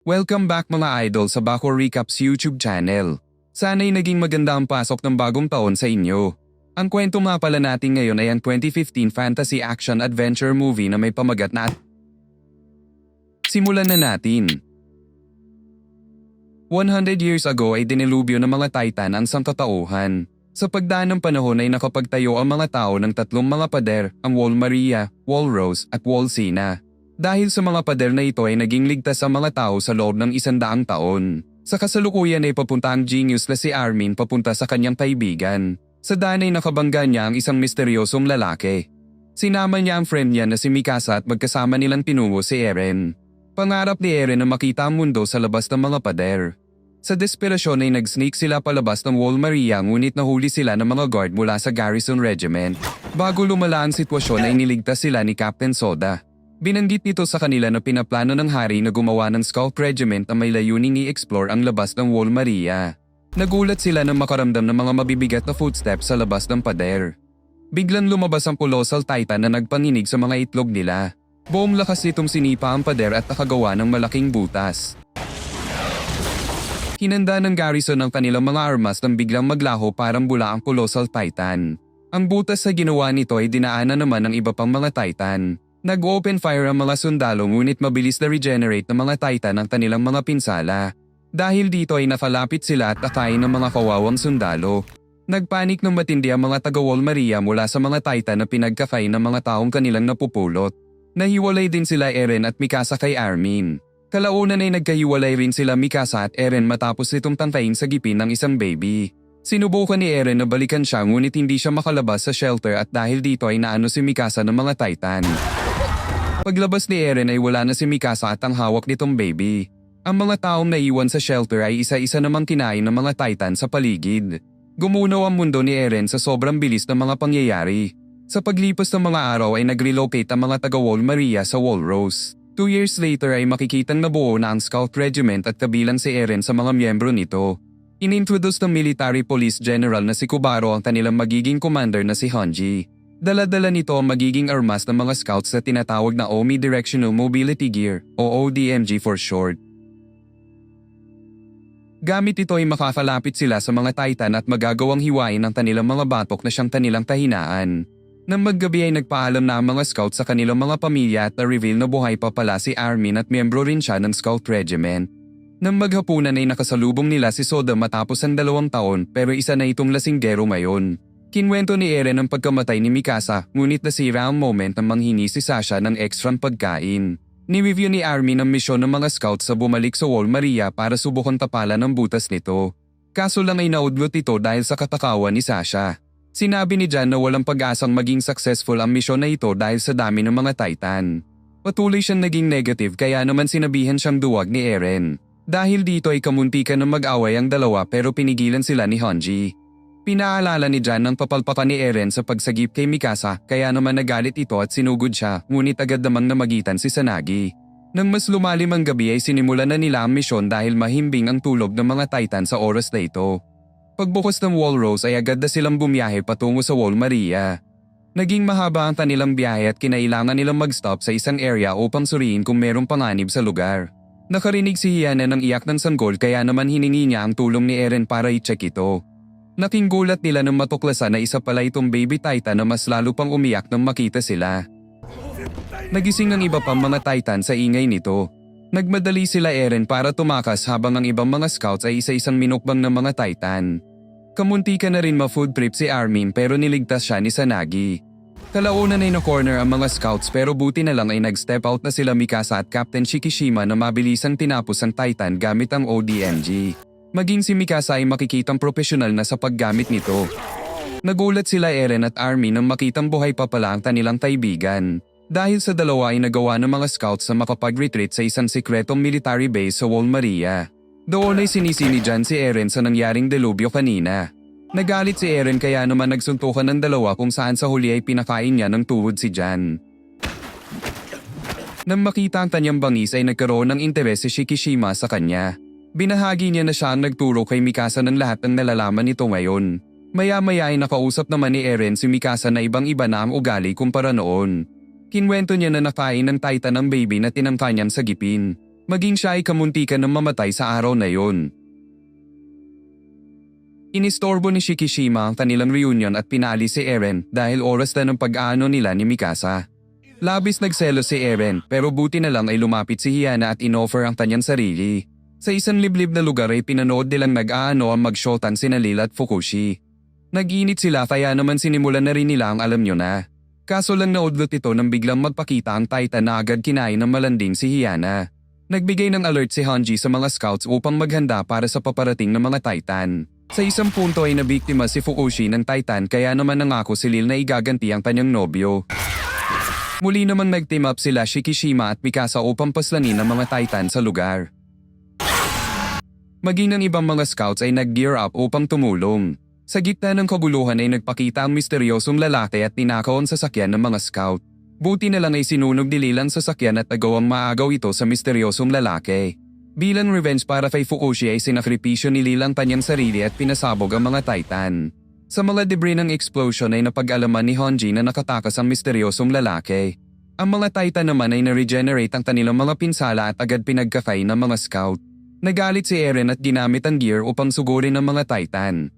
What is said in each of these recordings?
Welcome back mga idol sa Bako Recaps YouTube channel. Sana'y naging maganda ang pasok ng bagong taon sa inyo. Ang kwento nga pala natin ngayon ay ang 2015 fantasy action adventure movie na may pamagat na Simulan na natin. 100 years ago ay dinilubyo ng mga Titan ang sangkatauhan. Sa pagdaan ng panahon ay nakapagtayo ang mga tao ng tatlong mga pader, ang Wall Maria, Wall Rose at Wall Sina. Dahil sa mga pader na ito ay naging ligtas ang mga tao sa loob ng 100 taon. Sa kasalukuyan ay papunta ang genius na si Armin papunta sa kanyang kaibigan. Sa daan ay nakabangga niya ang isang misteryosong lalaki. Sinama niya ang friend niya na si Mikasa at magkasama nilang tinungo si Eren. Pangarap ni Eren na makita ang mundo sa labas ng mga pader. Sa desperasyon ay nag-sneak sila palabas ng Wall Maria ngunit nahuli sila ng mga guard mula sa Garrison Regiment. Bago lumala ang sitwasyon ay niligtas sila ni Captain Soda. Binanggit nito sa kanila na pinaplano ng hari na gumawa ng Scout Regiment na may layuning i-explore ang labas ng Wall Maria. Nagulat sila nang makaramdam ng mga mabibigat na footsteps sa labas ng pader. Biglang lumabas ang Colossal Titan na nagpanginig sa mga itlog nila. Buong lakas nitong sinipa ang pader at nakagawa ng malaking butas. Hinanda ng garrison ang kanilang mga armas nang biglang maglaho parang bula ang Colossal Titan. Ang butas sa ginawa nito ay dinaanan naman ng iba pang mga Titan. Nag-open fire ang mga sundalo ngunit mabilis na regenerate ng mga Titan ang kanilang mga pinsala. Dahil dito ay nakalapit sila at akayin ng mga kawawang sundalo. Nagpanik ng matindi ang mga taga-Wall Maria mula sa mga Titan na pinagkakain ng mga taong kanilang napupulot. Nahiwalay din sila Eren at Mikasa kay Armin. Kalaunan ay nagkahiwalay rin sila Mikasa at Eren matapos nitong tangkain sa gipin ng isang baby. Sinubukan ni Eren na balikan siya ngunit hindi siya makalabas sa shelter at dahil dito ay naano si Mikasa ng mga Titan. Paglabas ni Eren ay wala na si Mikasa at ang hawak nitong baby. Ang mga taong naiwan sa shelter ay isa-isa namang kinain ng mga Titan sa paligid. Gumunaw ang mundo ni Eren sa sobrang bilis ng mga pangyayari. Sa paglipas ng mga araw ay nag-relocate ang mga taga-Wall Maria sa Wall Rose. 2 years later ay makikitang nabuo na ang Scout Regiment at kabilang si Eren sa mga miyembro nito. Inintroduce ng Military Police General na si Kubaro ang kanilang magiging commander na si Hanji. Dala-dala nito ang magiging armas ng mga scouts na tinatawag na Omnidirectional Mobility Gear o ODMG for short. Gamit ito ay makakalapit sila sa mga Titan at magagawang hiwain ang kanilang mga batok na siyang kanilang kahinaan. Nang maggabi ay nagpaalam na ang mga scout sa kanilang mga pamilya at na-reveal na buhay pa pala si Armin at miyembro rin siya ng Scout Regiment. Nang maghapunan ay nakasalubong nila si Soda matapos ang 2 taon pero isa na itong lasinggero ngayon. Kinwento ni Eren ang pagkamatay ni Mikasa ngunit nasira ang moment nang manghingi si Sasha ng ekstrang pagkain. Ni-review ni Armin ang misyon ng mga scouts sa bumalik sa Wall Maria para subukan tapalan ang butas nito. Kaso lang ay naudlot ito dahil sa katakawan ni Sasha. Sinabi ni Jan na walang pag-asang maging successful ang misyon na ito dahil sa dami ng mga Titan. Patuloy siyang naging negative kaya naman sinabihan siyang duwag ni Eren. Dahil dito ay kamuntikan na mag-away ang dalawa pero pinigilan sila ni Hanji. Pinaalala ni Jan ang papalpakan ni Eren sa pagsagip kay Mikasa kaya naman nagalit ito at sinugod siya ngunit agad namang namagitan si Sanagi. Nang mas lumalim ang gabi ay sinimulan na nila ang misyon dahil mahimbing ang tulog ng mga Titan sa oras na ito. Pagbukas ng Wall Rose ay agad na silang bumiyahe patungo sa Wall Maria. Naging mahaba ang kanilang biyahe at kinailangan nilang mag-stop sa isang area upang suriin kung merong panganib sa lugar. Nakarinig si Hiyana ng iyak ng sanggol kaya naman hiningi niya ang tulong ni Eren para i-check ito. Nakinggulat nila nang matuklasan na isa pala itong baby Titan na mas lalo pang umiyak nang makita sila. Nagising ang iba pang mga Titan sa ingay nito. Nagmadali sila Eren para tumakas habang ang ibang mga scouts ay isa-isang minukbang ng mga Titan. Kamuntika na rin ma-food trip si Armin pero niligtas siya ni Sanagi. Kalaunan ay na-corner ang mga scouts pero buti na lang ay nag-step out na sila Mikasa at Captain Shikishima na mabilisang tinapos ang Titan gamit ang ODMG. Maging si Mikasa ay makikitang profesional na sa paggamit nito. Nagulat sila Eren at Armin nang makitang buhay pa pala ang kanilang kaibigan. Dahil sa dalawa ay nagawa ng mga scouts na makapag-retreat sa isang sikretong military base sa Wall Maria. Doon ay sinisi ni Jan si Eren sa nangyaring delubyo kanina. Nagalit si Eren kaya naman nagsuntukan ng dalawa kung saan sa huli ay pinakain niya ng tuhod si Jan. Nang makita ang kanyang bangis ay nagkaroon ng interes si Shikishima sa kanya. Binahagi niya na siya ang nagturo kay Mikasa ng lahat ng nalalaman nito ngayon. Maya-maya ay nakausap naman ni Eren si Mikasa na ibang-iba na ang ugali kumpara noon. Kinwento niya na nakain ng Titan ang baby na tinangka niyang sagipin. Maging siya ay kamuntikan ng mamatay sa araw na yun. Inistorbo ni Shikishima ang kanilang reunion at pinali si Eren dahil oras na ng pag-aano nila ni Mikasa. Labis nagselos si Eren pero buti na lang ay lumapit si Hiyana at inoffer ang kanyang sarili. Sa isang liblib na lugar ay pinanood nilang nag-aano ang mag-shotan sina Lil at Fukushi. Nag-init sila kaya naman sinimulan na rin nila ang alam nyo na. Kaso lang naudlot ito nang biglang magpakita ang Titan na agad kinain ng malanding si Hiyana. Nagbigay ng alert si Hanji sa mga scouts upang maghanda para sa paparating na mga Titan. Sa isang punto ay nabiktima si Fukushi ng Titan kaya naman nangako si Lil na igaganti ang kanyang nobyo. Muli naman nag-team up sila Shikishima at Mikasa upang paslanin ang mga Titan sa lugar. Maging ng ibang mga scouts ay nag-gear up upang tumulong. Sa gitna ng kaguluhan ay nagpakita ang misteryosong lalaki at tinakaw ang sasakyan ng mga scout. Buti na lang ay sinunog ni Lil ang sasakyan at nagawang maagaw ito sa misteryosong lalaki. Bilang revenge para kay Fukushi ay sinakripisyo ni Lil ang kanyang sarili at pinasabog ang mga Titan. Sa mga debris ng explosion ay napag-alaman ni Hanji na nakatakas ang misteryosong lalaki. Ang mga Titan naman ay na-regenerate ang kanilang mga pinsala at agad pinagkakay ng mga scout. Nagalit si Eren at ginamit ang gear upang sugurin ang mga Titan.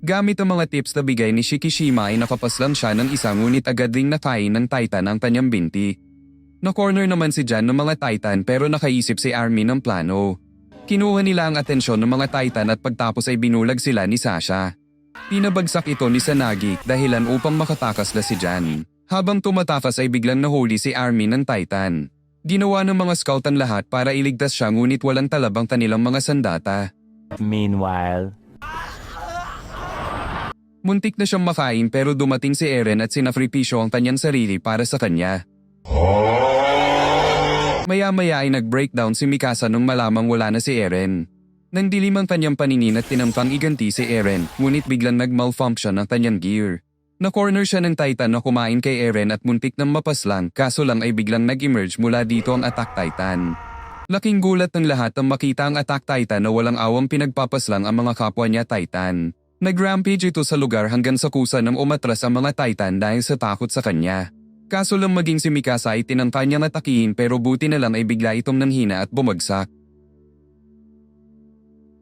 Gamit ang mga tips na bigay ni Shikishima ay nakapaslang siya ng isa ngunit agad ring nakain ng Titan ang kanyang binti. Na-corner naman si Jan ng mga Titan pero nakaisip si Armin ng plano. Kinuha nila ang atensyon ng mga Titan at pagtapos ay binulag sila ni Sasha. Pinabagsak ito ni Sanagi dahilan upang makatakas na si Jan. Habang tumatakas ay biglang nahuli si Armin ng Titan. Ginawa ng mga scout ang lahat para iligtas siya ngunit walang talab ang kanilang mga sandata. Meanwhile, muntik na siyang makain pero dumating si Eren at sinakripisyo ang kanyang sarili para sa kanya. Maya-maya ay nag-breakdown si Mikasa nung malamang wala na si Eren. Nang dilim ang kanyang paningin at tinampang iganti si Eren, ngunit biglang nag-malfunction ang kanyang gear. Na-corner siya ng Titan na kumain kay Eren at muntik nang mapaslang kaso lang ay biglang nag-emerge mula dito ang Attack Titan. Laking gulat ng lahat ang makita ang Attack Titan na walang awang pinagpapaslang ang mga kapwa niya Titan. Nag-rampage ito sa lugar hanggang sa kusa nang umatras ang mga Titan dahil sa takot sa kanya. Kaso lang maging si Mikasa ay tinangka niyang atakihin pero buti na lang ay bigla itong nanghina at bumagsak.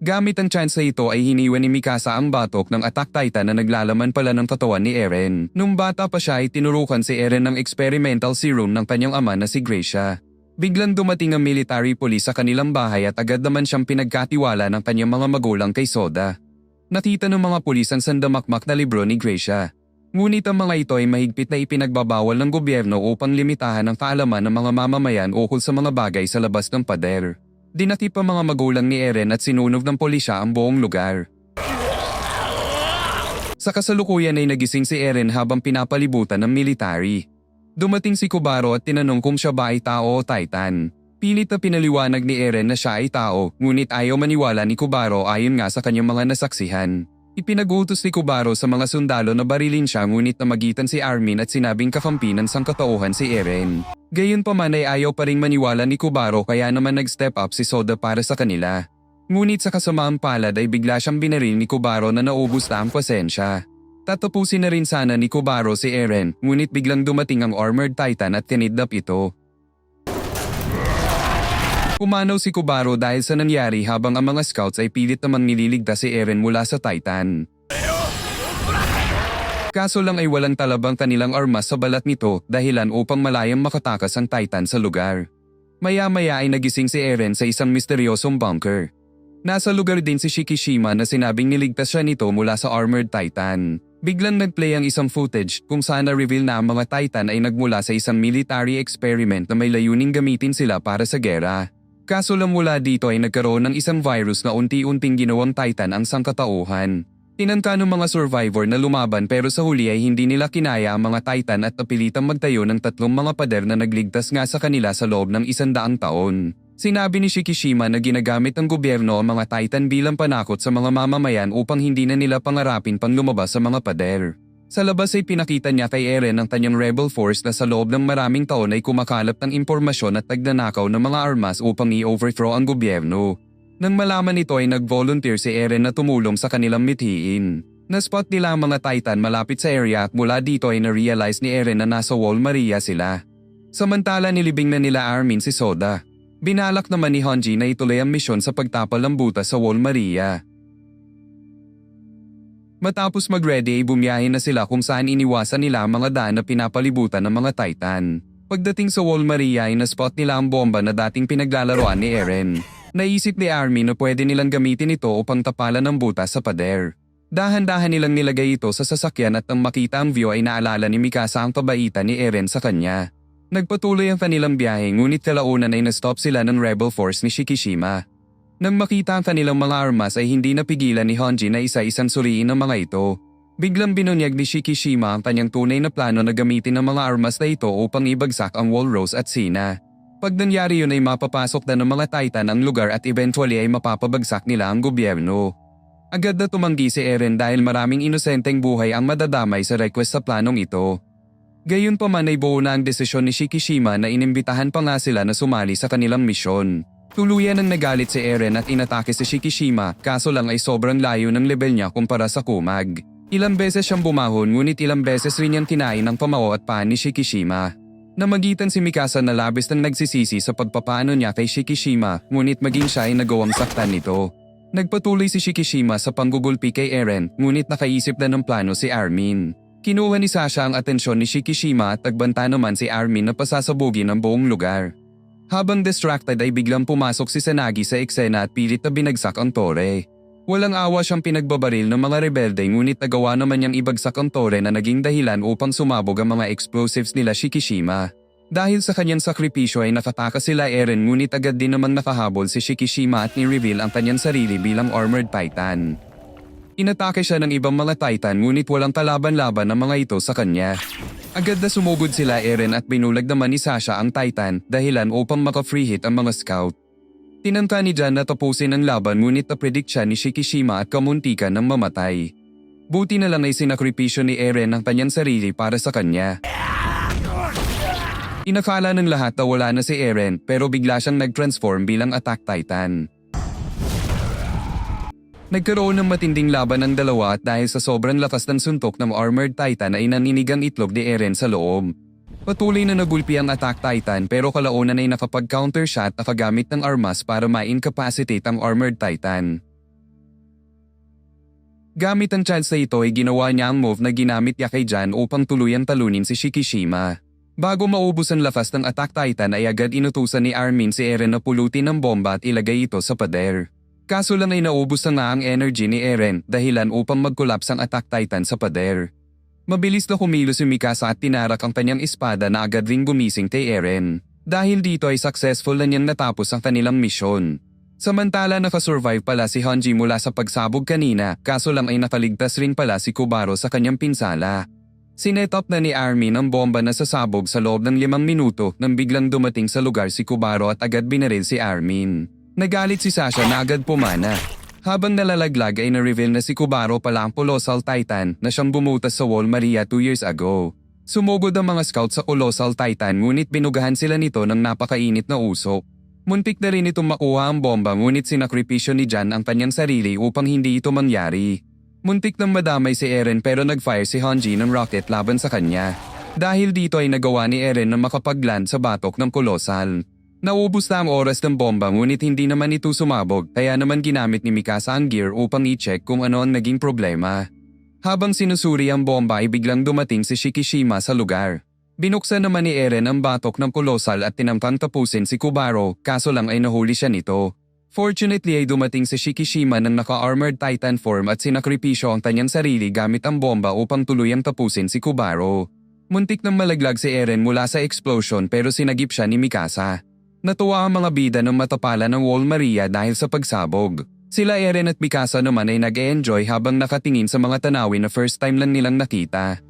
Gamit ang chance na ito ay hiniwan ni Mikasa ang batok ng Attack Titan na naglalaman pala ng katawan ni Eren. Nung bata pa siya ay tinurukan si Eren ng experimental serum ng kanyang ama na si Gracia. Biglang dumating ang military police sa kanilang bahay at agad naman siyang pinagkatiwala ng kanyang mga magulang kay Soda. Nakita ng mga pulis ang sandamakmak na libro ni Gracia. Ngunit ang mga ito ay mahigpit na ipinagbabawal ng gobyerno upang limitahan ang kaalaman ng mga mamamayan ukol sa mga bagay sa labas ng pader. Dinakip ang mga magulang ni Eren at sinunog ng pulisya ang buong lugar. Sa kasalukuyan ay nagising si Eren habang pinapalibutan ng military. Dumating si Kubaro at tinanong kung siya ba ay tao o Titan. Pilit na pinaliwanag ni Eren na siya ay tao, ngunit ayaw maniwala ni Kubaro ayon nga sa kanyang mga nasaksihan. Ipinag-utos ni Kubaro sa mga sundalo na barilin siya ngunit namagitan si Armin at sinabing kakampi ng sangkatauhan si Eren. Gayunpaman ay ayaw pa ring maniwala ni Kubaro kaya naman nag-step up si Soda para sa kanila. Ngunit sa kasamaang palad ay bigla siyang binaril ni Kubaro na naubos na ang pasensya. Tatapusin na rin sana ni Kubaro si Eren ngunit biglang dumating ang Armored Titan at kinidnap ito. Pumanaw si Kubaro dahil sa nangyari habang ang mga scouts ay pilit namang nililigtas si Eren mula sa Titan. Kaso lang ay walang talabang kanilang armas sa balat nito dahilan upang malayang makatakas ang Titan sa lugar. Maya-maya ay nagising si Eren sa isang misteryosong bunker. Nasa lugar din si Shikishima na sinabing niligtas siya nito mula sa Armored Titan. Biglang nag-play ang isang footage kung saan na-reveal na ang mga Titan ay nagmula sa isang military experiment na may layuning gamitin sila para sa gera. Kaso lang mula dito ay nagkaroon ng isang virus na unti-unting ginawang Titan ang sangkatauhan. Tinangka ng mga survivor na lumaban pero sa huli ay hindi nila kinaya ang mga Titan at napilitang magtayo ng 3 mga pader na nagligtas nga sa kanila sa loob ng 100 taon. Sinabi ni Shikishima na ginagamit ng gobyerno ang mga Titan bilang panakot sa mga mamamayan upang hindi na nila pangarapin pang lumabas sa mga pader. Sa labas ay pinakita niya kay Eren ang kanyang rebel force na sa loob ng maraming taon ay kumakalap ng impormasyon at nagnanakaw ng mga armas upang i-overthrow ang gobyerno. Nang malaman ito ay nag-volunteer si Eren na tumulong sa kanilang mithiin. Na-spot nila ang mga Titan malapit sa area at mula dito ay na-realize ni Eren na nasa Wall Maria sila. Samantala nilibing na nila Armin si Soda. Binalak naman ni Honji na ituloy ang misyon sa pagtapal ng butas sa Wall Maria. Matapos mag-ready ay bumiyahe na sila kung saan iniwasan nila ang mga daan na pinapalibutan ng mga Titan. Pagdating sa Wall Maria ay na-spot nila ang bomba na dating pinaglalaroan ni Eren. Naisip ni Armin na pwede nilang gamitin ito upang tapalan ng butas sa pader. Dahan-dahan nilang nilagay ito sa sasakyan at nang makita ang view ay naalala ni Mikasa ang kabaitan ni Eren sa kanya. Nagpatuloy ang kanilang biyahe ngunit kalaunan ay na-stop sila ng rebel force ni Shikishima. Nang makita ang kanilang mga armas ay hindi napigilan ni Honji na isa-isang suriin ang mga ito. Biglang binunyag ni Shikishima ang kanyang tunay na plano na gamitin ang mga armas na ito upang ibagsak ang Walrus at Sina. Pag nangyari yun ay mapapasok na ng mga Titan ang lugar at eventually ay mapapabagsak nila ang gobyerno. Agad na tumanggi si Eren dahil maraming inosenteng buhay ang madadamay sa request sa planong ito. Gayunpaman ay buo na ang desisyon ni Shikishima na inimbitahan pa nga sila na sumali sa kanilang misyon. Tuluyan ang nagalit si Eren at inatake si Shikishima kaso lang ay sobrang layo ng level niya kumpara sa Kumag. Ilang beses siyang bumahon ngunit ilang beses rin niyang kinain ang pamao at paan ni Shikishima. Namagitan si Mikasa na labis nang nagsisisi sa pagpapaano niya kay Shikishima ngunit maging siya ay nagawang saktan nito. Nagpatuloy si Shikishima sa panggugulpi kay Eren ngunit nakaisip na ng plano si Armin. Kinuha ni Sasha ang atensyon ni Shikishima at nagbanta naman si Armin na pasasabugin ang buong lugar. Habang distracted ay biglang pumasok si Sanagi sa eksena at pilit na binagsak ang tore. Walang awa siyang pinagbabaril ng mga rebelde ngunit nagawa naman niyang ibagsak ang tore na naging dahilan upang sumabog ang mga explosives nila Shikishima. Dahil sa kanyang sakripisyo ay nakatakas sila Eren ngunit agad din namang nakahabol si Shikishima at ni-reveal ang kanyang sarili bilang armored titan. Inatake siya ng ibang mga titan ngunit walang kalaban-laban ng mga ito sa kanya. Agad na sumugod sila Eren at binulag naman ni Sasha ang titan dahilan upang maka-free hit ang mga scout. Tinangka ni Jan na tapusin ang laban ngunit na-predict siya ni Shikishima at kamuntikan ng mamatay. Buti na lang ay sinakripisyo ni Eren ang kanyang sarili para sa kanya. Inakala ng lahat na wala na si Eren pero bigla siyang nag-transform bilang Attack Titan. Nagkaroon ng matinding laban ang dalawa at dahil sa sobrang lakas ng suntok ng Armored Titan ay naninig ang itlog ni Eren sa loob. Patuloy na nagulpi ang Attack Titan pero kalaunan ay nakapag-counter shot at nakagamit ng armas para ma-incapacitate ang Armored Titan. Gamit ang chance na ito ay ginawa niya ang move na ginamit niya kay Jan upang tuluyang talunin si Shikishima. Bago maubos ang lakas ng Attack Titan ay agad inutusan ni Armin si Eren na pulutin ang bomba at ilagay ito sa pader. Kaso lang ay naubos na nga ang energy ni Eren dahilan upang mag-collapse ang Attack Titan sa pader. Mabilis na kumilos si Mikasa at tinarak ang kanyang espada na agad ring gumising kay Eren. Dahil dito ay successful na niyang natapos ang kanilang misyon. Samantala nakasurvive pala si Honji mula sa pagsabog kanina kaso lang ay nakaligtas rin pala si Kubaro sa kanyang pinsala. Sinetop na ni Armin ang bomba na sasabog sa loob ng 5 minuto nang biglang dumating sa lugar si Kubaro at agad binaril si Armin. Nagalit si Sasha na agad pumana. Habang nalalaglag ay na-reveal na si Kubaro pala ang Colossal Titan na siyang bumutas sa Wall Maria 2 years ago. Sumugod ang mga scout sa Colossal Titan ngunit binugahan sila nito ng napakainit na usok. Muntik na rin itong makuha ang bomba ngunit sinakripisyo ni Jan ang kanyang sarili upang hindi ito mangyari. Muntik nang madamay si Eren pero nag-fire si Honji ng rocket laban sa kanya. Dahil dito ay nagawa ni Eren na makapag-land sa batok ng Colossal. Naubos na ang oras ng bomba ngunit hindi naman ito sumabog kaya naman ginamit ni Mikasa ang gear upang i-check kung ano ang naging problema. Habang sinusuri ang bomba ay biglang dumating si Shikishima sa lugar. Binuksan naman ni Eren ang batok ng Colossal at tinamtang tapusin si Kubaro kaso lang ay nahuli siya nito. Fortunately ay dumating si Shikishima ng naka-armored Titan form at sinakripisyo ang kanyang sarili gamit ang bomba upang tuluyang tapusin si Kubaro. Muntik nang malaglag si Eren mula sa explosion pero sinagip siya ni Mikasa. Natuwa ang mga bida ng matapalan ng Wall Maria dahil sa pagsabog. Sila Eren at Mikasa naman ay nag-e-enjoy habang nakatingin sa mga tanawin na first time lang nilang nakita.